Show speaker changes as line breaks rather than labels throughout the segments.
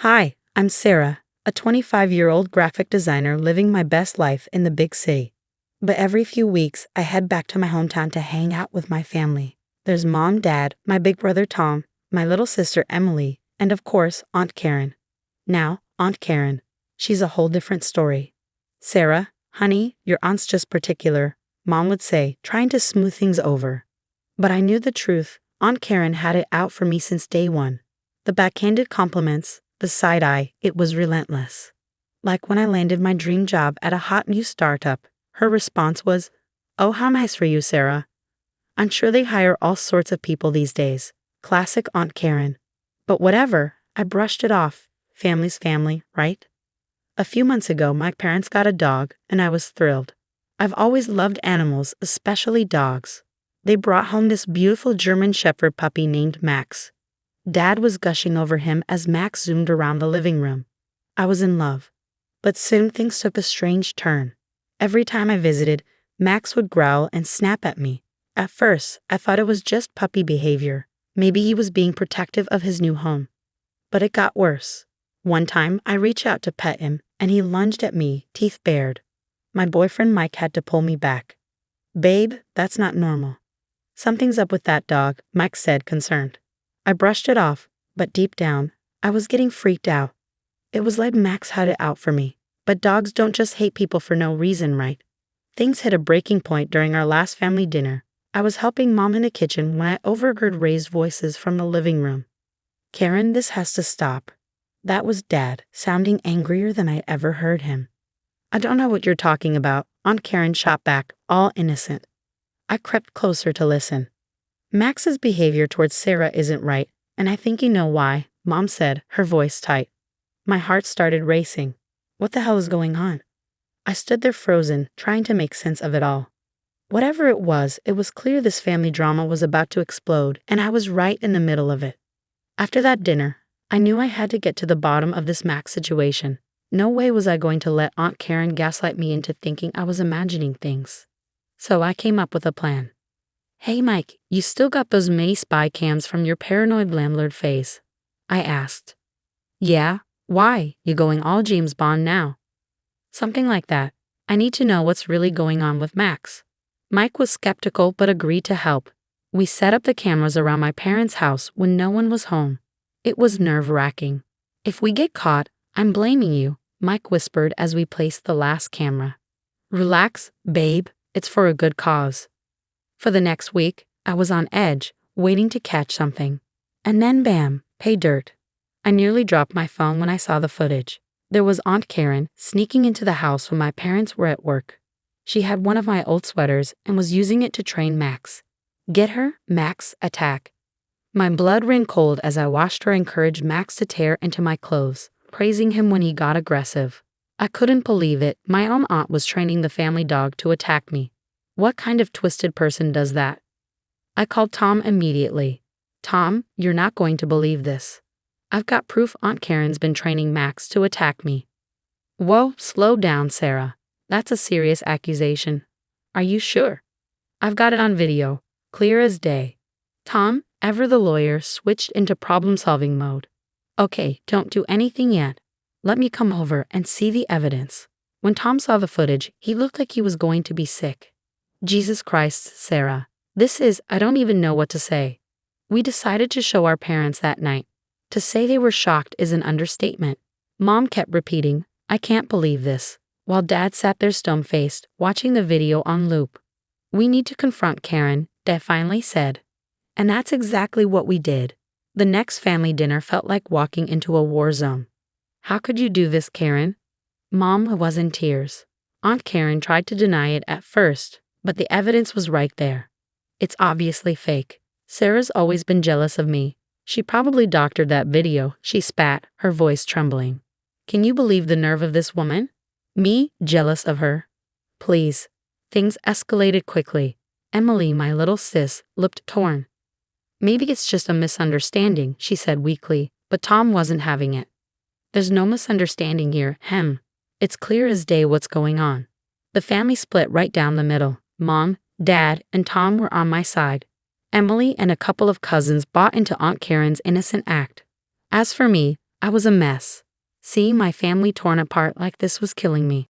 Hi, I'm Sarah, a 25-year-old graphic designer living my best life in the big city. But every few weeks, I head back to my hometown to hang out with my family. There's mom, dad, my big brother Tom, my little sister Emily, and of course, Aunt Karen. Now, Aunt Karen. She's a whole different story. Sarah, honey, your aunt's just particular, Mom would say, trying to smooth things over. But I knew the truth. Aunt Karen had it out for me since day one. The backhanded compliments, the side eye, it was relentless. Like when I landed my dream job at a hot new startup, her response was, "Oh, how nice for you, Sarah. I'm sure they hire all sorts of people these days." Classic Aunt Karen. But whatever, I brushed it off. Family's family, right? A few months ago, my parents got a dog, and I was thrilled. I've always loved animals, especially dogs. They brought home this beautiful German Shepherd puppy named Max. Dad was gushing over him as Max zoomed around the living room. I was in love. But soon things took a strange turn. Every time I visited, Max would growl and snap at me. At first, I thought it was just puppy behavior. Maybe he was being protective of his new home. But it got worse. One time, I reached out to pet him, and he lunged at me, teeth bared. My boyfriend Mike had to pull me back. "Babe, that's not normal." "Something's up with that dog," Mike said, concerned. I brushed it off, but deep down, I was getting freaked out. It was like Max had it out for me. But dogs don't just hate people for no reason, right? Things hit a breaking point during our last family dinner. I was helping Mom in the kitchen when I overheard raised voices from the living room. "Karen, this has to stop." That was Dad, sounding angrier than I ever heard him. "I don't know what you're talking about," Aunt Karen shot back, all innocent. I crept closer to listen. "Max's behavior towards Sarah isn't right, and I think you know why," Mom said, her voice tight. My heart started racing. What the hell is going on? I stood there frozen, trying to make sense of it all. Whatever it was clear this family drama was about to explode, and I was right in the middle of it. After that dinner, I knew I had to get to the bottom of this Max situation. No way was I going to let Aunt Karen gaslight me into thinking I was imagining things. So I came up with a plan. "Hey Mike, you still got those mini spy cams from your paranoid landlord phase?" I asked. "Yeah, why? You going all James Bond now?" "Something like that. I need to know what's really going on with Max." Mike was skeptical but agreed to help. We set up the cameras around my parents' house when no one was home. It was nerve-wracking. "If we get caught, I'm blaming you," Mike whispered as we placed the last camera. "Relax, babe. It's for a good cause." For the next week, I was on edge, waiting to catch something. And then bam, pay dirt. I nearly dropped my phone when I saw the footage. There was Aunt Karen sneaking into the house when my parents were at work. She had one of my old sweaters and was using it to train Max. Get her? Max, attack. My blood ran cold as I watched her encourage Max to tear into my clothes, praising him when he got aggressive. I couldn't believe it. My own aunt was training the family dog to attack me. What kind of twisted person does that? I called Tom immediately. "Tom, you're not going to believe this. I've got proof Aunt Karen's been training Max to attack me." "Whoa, slow down, Sarah. That's a serious accusation." "Are you sure?" "I've got it on video, clear as day." Tom, ever the lawyer, switched into problem-solving mode. "Okay, don't do anything yet. Let me come over and see the evidence." When Tom saw the footage, he looked like he was going to be sick. Jesus Christ, Sarah. I don't even know what to say. We decided to show our parents that night. To say they were shocked is an understatement. Mom kept repeating, "I can't believe this," while Dad sat there stone-faced, watching the video on loop. "We need to confront Karen," Dad finally said. And that's exactly what we did. The next family dinner felt like walking into a war zone. "How could you do this, Karen?" Mom was in tears. Aunt Karen tried to deny it at first, but the evidence was right there. "It's obviously fake. Sarah's always been jealous of me. She probably doctored that video," she spat, her voice trembling. "Can you believe the nerve of this woman? Me, jealous of her? Please." Things escalated quickly. Emily, my little sis, looked torn. "Maybe it's just a misunderstanding," she said weakly, but Tom wasn't having it. "There's no misunderstanding here, It's clear as day what's going on." The family split right down the middle. Mom, Dad, and Tom were on my side. Emily and a couple of cousins bought into Aunt Karen's innocent act. As for me, I was a mess. Seeing my family torn apart like this was killing me.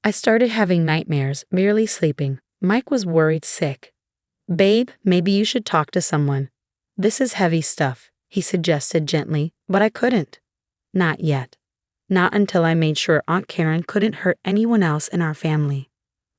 I started having nightmares, barely sleeping. Mike was worried sick. "Babe, maybe you should talk to someone. This is heavy stuff," he suggested gently, but I couldn't. Not yet. Not until I made sure Aunt Karen couldn't hurt anyone else in our family.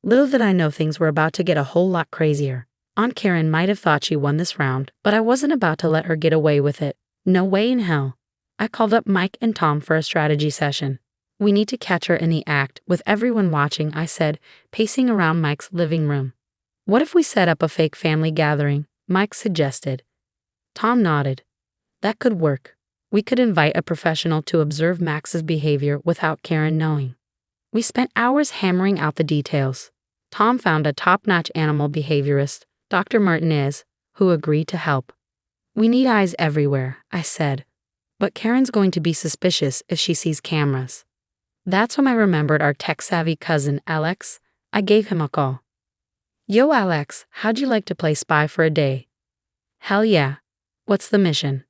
Little did I know things were about to get a whole lot crazier. Aunt Karen might have thought she won this round, but I wasn't about to let her get away with it. No way in hell. I called up Mike and Tom for a strategy session. "We need to catch her in the act, with everyone watching," I said, pacing around Mike's living room. "What if we set up a fake family gathering?" Mike suggested. Tom nodded. "That could work. We could invite a professional to observe Max's behavior without Karen knowing." We spent hours hammering out the details. Tom found a top-notch animal behaviorist, Dr. Martinez, who agreed to help. "We need eyes everywhere," I said. "But Karen's going to be suspicious if she sees cameras." That's when I remembered our tech-savvy cousin, Alex. I gave him a call. "Yo, Alex, how'd you like to play spy for a day?" "Hell yeah. What's the mission?"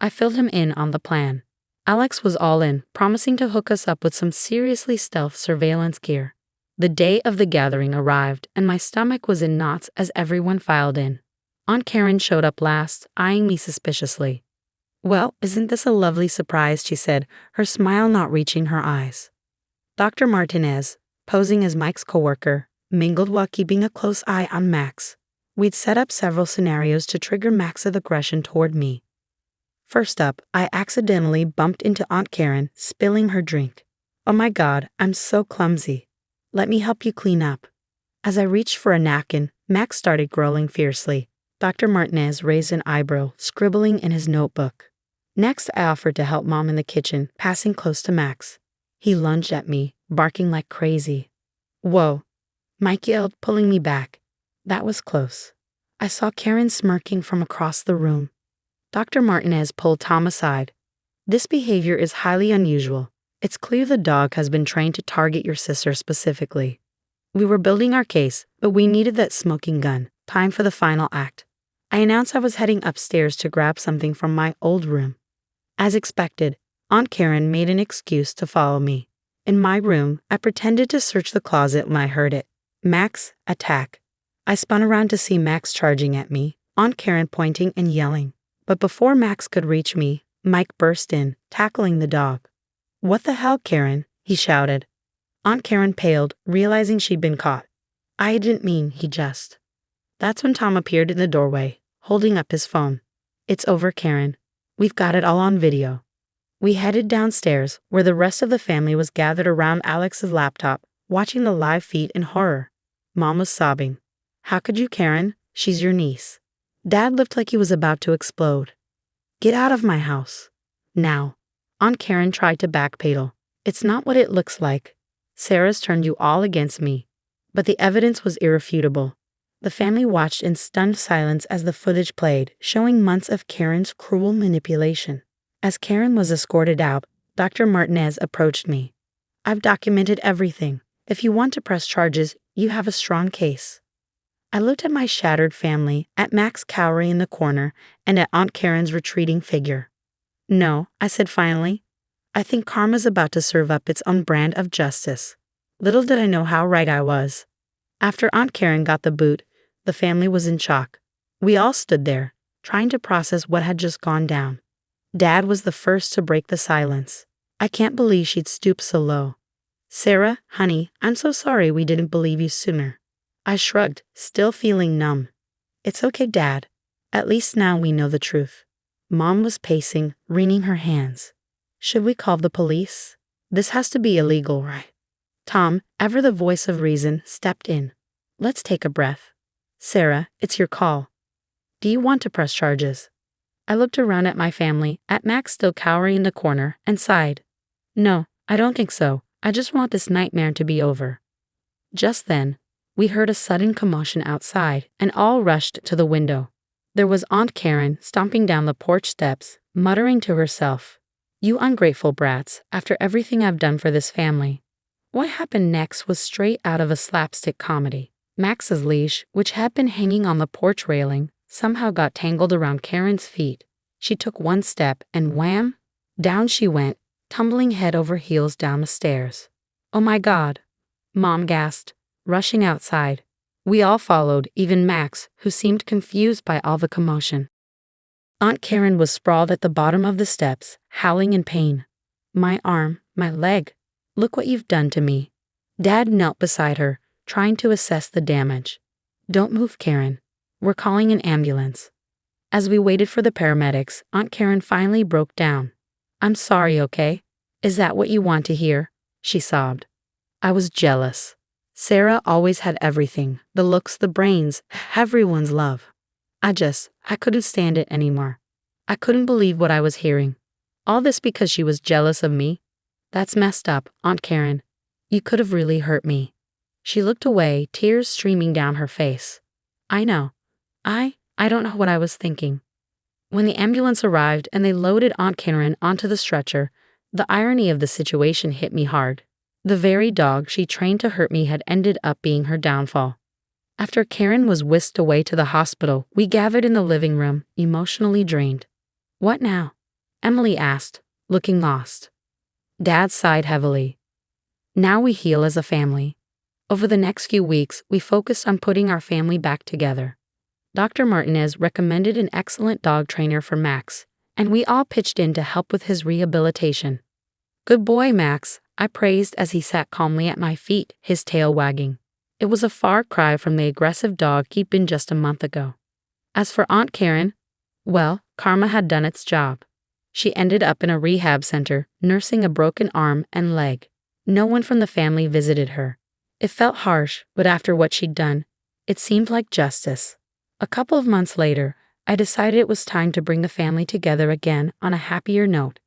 I filled him in on the plan. Alex was all in, promising to hook us up with some seriously stealth surveillance gear. The day of the gathering arrived, and my stomach was in knots as everyone filed in. Aunt Karen showed up last, eyeing me suspiciously. "Well, isn't this a lovely surprise?" she said, her smile not reaching her eyes. Dr. Martinez, posing as Mike's coworker, mingled while keeping a close eye on Max. We'd set up several scenarios to trigger Max's aggression toward me. First up, I accidentally bumped into Aunt Karen, spilling her drink. "Oh my God, I'm so clumsy. Let me help you clean up." As I reached for a napkin, Max started growling fiercely. Dr. Martinez raised an eyebrow, scribbling in his notebook. Next, I offered to help Mom in the kitchen, passing close to Max. He lunged at me, barking like crazy. "Whoa," Mike yelled, pulling me back. That was close. I saw Karen smirking from across the room. Dr. Martinez pulled Tom aside. "This behavior is highly unusual. It's clear the dog has been trained to target your sister specifically." We were building our case, but we needed that smoking gun. Time for the final act. I announced I was heading upstairs to grab something from my old room. As expected, Aunt Karen made an excuse to follow me. In my room, I pretended to search the closet when I heard it. "Max, attack." I spun around to see Max charging at me, Aunt Karen pointing and yelling. But before Max could reach me, Mike burst in, tackling the dog. "What the hell, Karen?" he shouted. Aunt Karen paled, realizing she'd been caught. "I didn't mean," he just. That's when Tom appeared in the doorway, holding up his phone. "It's over, Karen. We've got it all on video." We headed downstairs, where the rest of the family was gathered around Alex's laptop, watching the live feed in horror. Mom was sobbing. "How could you, Karen? She's your niece." Dad looked like he was about to explode. "Get out of my house. Now." Aunt Karen tried to backpedal. "It's not what it looks like. Sarah's turned you all against me." But the evidence was irrefutable. The family watched in stunned silence as the footage played, showing months of Karen's cruel manipulation. As Karen was escorted out, Dr. Martinez approached me. "I've documented everything. If you want to press charges, you have a strong case." I looked at my shattered family, at Max cowering in the corner, and at Aunt Karen's retreating figure. "No," I said finally. "I think karma's about to serve up its own brand of justice." Little did I know how right I was. After Aunt Karen got the boot, the family was in shock. We all stood there, trying to process what had just gone down. Dad was the first to break the silence. "I can't believe she'd stoop so low. Sarah, honey, I'm so sorry we didn't believe you sooner." I shrugged, still feeling numb. "It's okay, Dad. At least now we know the truth." Mom was pacing, wringing her hands. "Should we call the police? This has to be illegal, right?" Tom, ever the voice of reason, stepped in. "Let's take a breath. Sarah, it's your call. Do you want to press charges?" I looked around at my family, at Max still cowering in the corner, and sighed. "No, I don't think so. I just want this nightmare to be over." Just then, we heard a sudden commotion outside, and all rushed to the window. There was Aunt Karen stomping down the porch steps, muttering to herself, "You ungrateful brats, after everything I've done for this family." What happened next was straight out of a slapstick comedy. Max's leash, which had been hanging on the porch railing, somehow got tangled around Karen's feet. She took one step and wham! Down she went, tumbling head over heels down the stairs. "Oh my God," Mom gasped, rushing outside. We all followed, even Max, who seemed confused by all the commotion. Aunt Karen was sprawled at the bottom of the steps, howling in pain. "My arm, my leg. Look what you've done to me." Dad knelt beside her, trying to assess the damage. "Don't move, Karen. We're calling an ambulance." As we waited for the paramedics, Aunt Karen finally broke down. "I'm sorry, okay? Is that what you want to hear?" she sobbed. I was jealous. Sarah always had everything, the looks, the brains, everyone's love. I couldn't stand it anymore. I couldn't believe what I was hearing. All this because she was jealous of me? That's messed up, Aunt Karen. You could have really hurt me. She looked away, tears streaming down her face. I know. I don't know what I was thinking. When the ambulance arrived and they loaded Aunt Karen onto the stretcher, the irony of the situation hit me hard. The very dog she trained to hurt me had ended up being her downfall. After Karen was whisked away to the hospital, we gathered in the living room, emotionally drained. "What now?" Emily asked, looking lost. Dad sighed heavily. "Now we heal as a family." Over the next few weeks, we focused on putting our family back together. Dr. Martinez recommended an excellent dog trainer for Max, and we all pitched in to help with his rehabilitation. "Good boy, Max," I praised as he sat calmly at my feet, his tail wagging. It was a far cry from the aggressive dog he'd been just a month ago. As for Aunt Karen, well, karma had done its job. She ended up in a rehab center, nursing a broken arm and leg. No one from the family visited her. It felt harsh, but after what she'd done, it seemed like justice. A couple of months later, I decided it was time to bring the family together again on a happier note.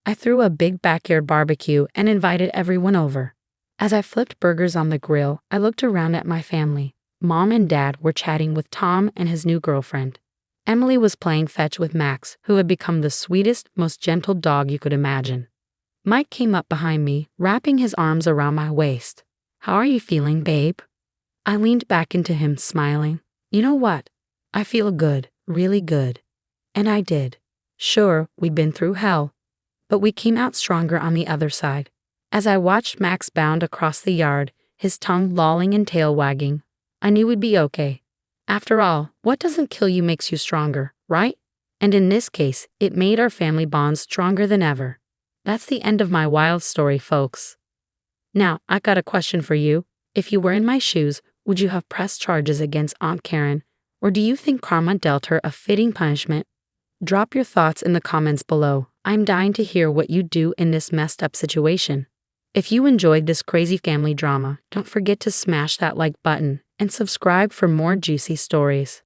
I threw a big backyard barbecue and invited everyone over. As I flipped burgers on the grill, I looked around at my family. Mom and Dad were chatting with Tom and his new girlfriend. Emily was playing fetch with Max, who had become the sweetest, most gentle dog you could imagine. Mike came up behind me, wrapping his arms around my waist. "How are you feeling, babe?" I leaned back into him, smiling. "You know what? I feel good, really good." And I did. Sure, we'd been through hell, but we came out stronger on the other side. As I watched Max bound across the yard, his tongue lolling and tail wagging, I knew we'd be okay. After all, what doesn't kill you makes you stronger, right? And in this case, it made our family bonds stronger than ever. That's the end of my wild story, folks. Now, I got a question for you. If you were in my shoes, would you have pressed charges against Aunt Karen, or do you think karma dealt her a fitting punishment? Drop your thoughts in the comments below. I'm dying to hear what you do in this messed up situation. If you enjoyed this crazy family drama, don't forget to smash that like button and subscribe for more juicy stories.